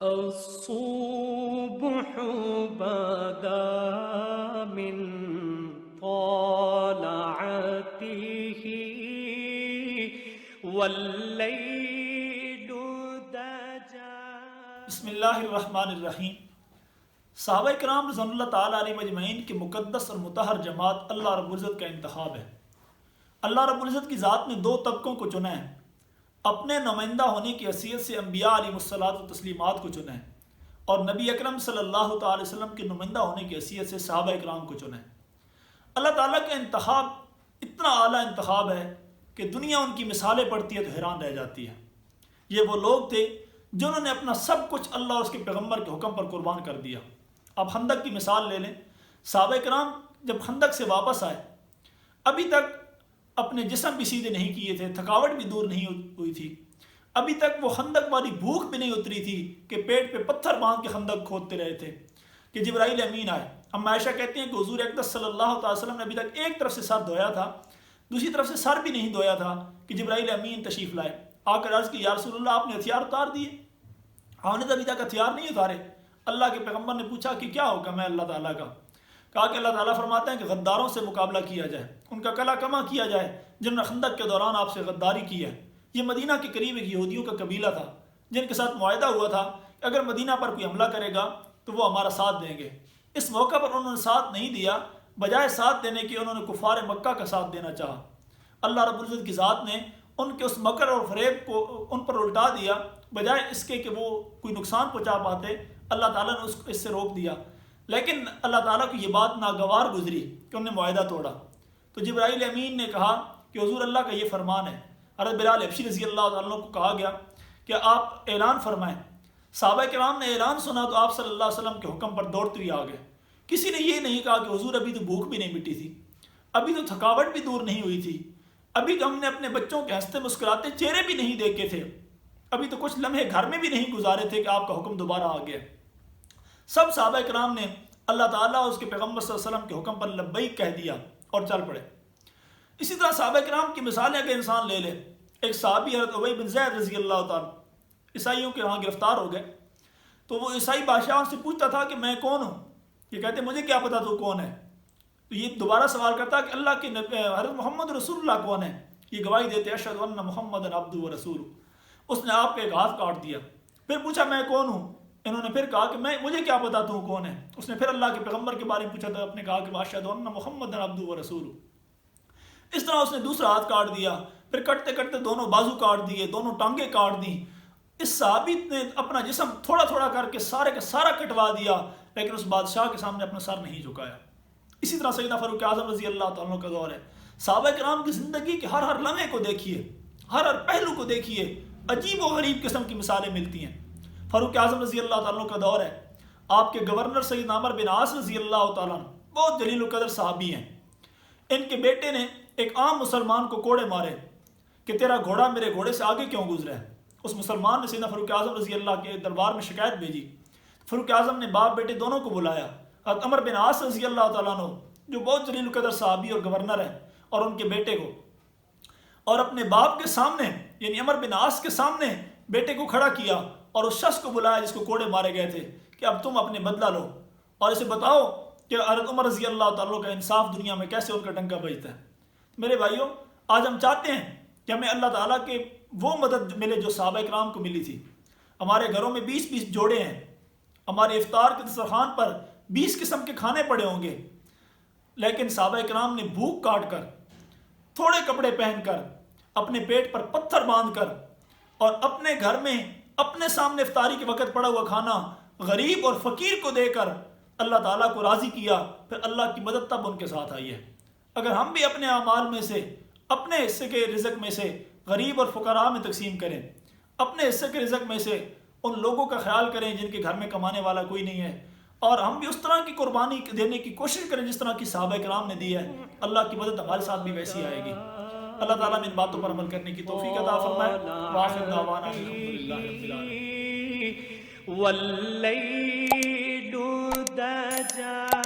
الصبح بدا من طلعته والليل دجى. بسم اللہ الرحمن الرحیم. صحابہ کرام رضوان اللہ تعالیٰ علیہ مجمعین کی مقدس اور مطہر جماعت اللہ رب العزت کا انتخاب ہے. اللہ رب العزت کی ذات نے دو طبقوں کو چنا ہے. اپنے نمائندہ ہونے کی حیثیت سے انبیاء علیہ الصلاۃ والتسلیمات کو چنا ہے اور نبی اکرم صلی اللہ تعالی وسلم کے نمائندہ ہونے کی حیثیت سے صحابہ کرام کو چنا ہے. اللہ تعالیٰ کا انتخاب اتنا اعلیٰ انتخاب ہے کہ دنیا ان کی مثالیں پڑھتی ہے تو حیران رہ جاتی ہے. یہ وہ لوگ تھے جنہوں نے اپنا سب کچھ اللہ اور اس کے پیغمبر کے حکم پر قربان کر دیا. اب خندق کی مثال لے لیں. صحابہ کرام جب خندق سے واپس آئے ابھی تک اپنے جسم بھی سیدھے نہیں کیے تھے, تھکاوٹ بھی دور نہیں ہوئی تھی, ابھی تک وہ خندق والی بھوک بھی نہیں اتری تھی کہ پیٹ پہ پتھر باندھ کے خندق کھودتے رہے تھے کہ جبرائیل امین آئے. ام عائشہ کہتی ہیں کہ حضور اقدس صلی اللہ تعالی وسلم نے ابھی تک ایک طرف سے سر دھویا تھا, دوسری طرف سے سر بھی نہیں دھویا تھا کہ جبرائیل امین تشریف لائے. آ کر عرض کی یا رسول اللہ آپ نے ہتھیار اتار دیے؟ آپ نے تو ابھی تک ہتھیار نہیں اتارے. اللہ کے پیغمبر نے پوچھا کہ کیا حکم ہے اللہ تعالیٰ کا؟ کہا کہ اللہ تعالیٰ فرماتے ہیں کہ غداروں سے مقابلہ کیا جائے, ان کا کلا کما کیا جائے جنہوں نے خندق کے دوران آپ سے غداری کی ہے. یہ مدینہ کے قریب ایک یہودیوں کا قبیلہ تھا جن کے ساتھ معاہدہ ہوا تھا کہ اگر مدینہ پر کوئی حملہ کرے گا تو وہ ہمارا ساتھ دیں گے. اس موقع پر انہوں نے ساتھ نہیں دیا, بجائے ساتھ دینے کے انہوں نے کفار مکہ کا ساتھ دینا چاہا. اللہ رب العزت کی ذات نے ان کے اس مکر اور فریب کو ان پر الٹا دیا, بجائے اس کے کہ وہ کوئی نقصان پہنچا پاتے اللہ تعالیٰ نے اس سے روک دیا. لیکن اللہ تعالیٰ کو یہ بات ناگوار گزری کہ انہوں نے معاہدہ توڑا. تو جبرائیل امین نے کہا کہ حضور اللہ کا یہ فرمان ہے. حضرت بلال حبشی رضی اللہ تعالیٰ کو کہا گیا کہ آپ اعلان فرمائیں. صحابہ کرام نے اعلان سنا تو آپ صلی اللہ علیہ وسلم کے حکم پر دوڑتے ہوئے آ گئے. کسی نے یہ نہیں کہا کہ حضور ابھی تو بھوک بھی نہیں مٹی تھی, ابھی تو تھکاوٹ بھی دور نہیں ہوئی تھی, ابھی تو ہم نے اپنے بچوں کے ہنستے مسکراتے چہرے بھی نہیں دیکھے تھے, ابھی تو کچھ لمحے گھر میں بھی نہیں گزارے تھے کہ آپ کا حکم دوبارہ آ گیا. سب صحابہ کرام نے اللہ تعالیٰ اور اس کے پیغمبر صلی اللہ علیہ وسلم کے حکم پر لبیک کہہ دیا اور چل پڑے. اسی طرح صحابہ کرام کی مثالیں اگر انسان لے لے. ایک صحابی حضرت ابی بن زید رضی اللہ تعالیٰ عیسائیوں کے وہاں گرفتار ہو گئے تو وہ عیسائی بادشاہ سے پوچھتا تھا کہ میں کون ہوں؟ یہ کہتے مجھے کیا پتا تو کون ہے؟ تو یہ دوبارہ سوال کرتا کہ اللہ کے حضرت محمد رسول اللہ کون ہے؟ یہ گواہی دیتے اشہد ان محمد عبدہ ورسولہ. اس نے آپ کے ایک ہاتھ کاٹ دیا. پھر پوچھا میں کون ہوں؟ انہوں نے پھر کہا کہ مجھے کیا پتا تو کون ہے؟ اس نے پھر اللہ کے پیغمبر کے بارے میں پوچھا تو اپنے کہا کہ اشہد ان محمد عبدہ ورسولہ. اس طرح اس نے دوسرا ہاتھ کاٹ دیا. پھر کٹتے کٹتے دونوں بازو کاٹ دیے, دونوں ٹانگیں کاٹ دیں. اس صحابی نے اپنا جسم تھوڑا تھوڑا کر کے سارے کا سارا کٹوا دیا, لیکن اس بادشاہ کے سامنے اپنا سر نہیں جھکایا. اسی طرح سیدنا فاروق اعظم رضی اللہ تعالیٰ کا دور ہے. صحابہ کرام کی زندگی کے ہر لمحے کو دیکھیے, ہر پہلو کو دیکھیے, عجیب و غریب قسم کی مثالیں ملتی ہیں. فاروق اعظم رضی اللہ تعالیٰ کا دور ہے. آپ کے گورنر سیدنا عمر بن عاص رضی اللہ تعالیٰ بہت جلیل القدر صحابی ہیں. ان کے بیٹے نے ایک عام مسلمان کو کوڑے مارے کہ تیرا گھوڑا میرے گھوڑے سے آگے کیوں گزرا ہے. اس مسلمان نے سیدنا فاروق اعظم رضی اللہ کے دربار میں شکایت بھیجی. فاروق اعظم نے باپ بیٹے دونوں کو بلایا. حضرت عمر بن عاص رضی اللہ تعالیٰ عنہ جو بہت جلیل القدر صحابی اور گورنر ہیں, اور ان کے بیٹے کو, اور اپنے باپ کے سامنے یعنی عمر بن عاص کے سامنے بیٹے کو کھڑا کیا اور اس شخص کو بلایا جس کو کوڑے مارے گئے تھے کہ اب تم اپنے بدلہ لو اور اسے بتاؤ کہ حضرت عمر رضی اللہ تعالیٰ کا انصاف دنیا میں کیسے ان کا ڈنکا بجتا ہے. میرے بھائیوں, آج ہم چاہتے ہیں کہ ہمیں اللہ تعالیٰ کے وہ مدد ملے جو صحابہ کرام کو ملی تھی. ہمارے گھروں میں 20 جوڑے ہیں, ہمارے افطار کے دسترخوان پر 20 قسم کے کھانے پڑے ہوں گے, لیکن صحابہ کرام نے بھوک کاٹ کر, تھوڑے کپڑے پہن کر, اپنے پیٹ پر پتھر باندھ کر اور اپنے گھر میں اپنے سامنے افطاری کے وقت پڑا ہوا کھانا غریب اور فقیر کو دے کر اللہ تعالیٰ کو راضی کیا. پھر اللہ کی مدد تب ان کے ساتھ آئی ہے. اگر ہم بھی اپنے اعمال میں سے, اپنے حصے کے رزق میں سے غریب اور فقراء میں تقسیم کریں, اپنے حصے کے رزق میں سے ان لوگوں کا خیال کریں جن کے گھر میں کمانے والا کوئی نہیں ہے, اور ہم بھی اس طرح کی قربانی دینے کی کوشش کریں جس طرح کی صحابہ کرام نے دی ہے, اللہ کی مدد ہمارے ساتھ بھی ویسی آئے گی. اللہ تعالیٰ ان باتوں پر عمل کرنے کی توفیق عطا فرمائے. وآخر دعوانا الحمدللہ رب العالمین. واللیل دجا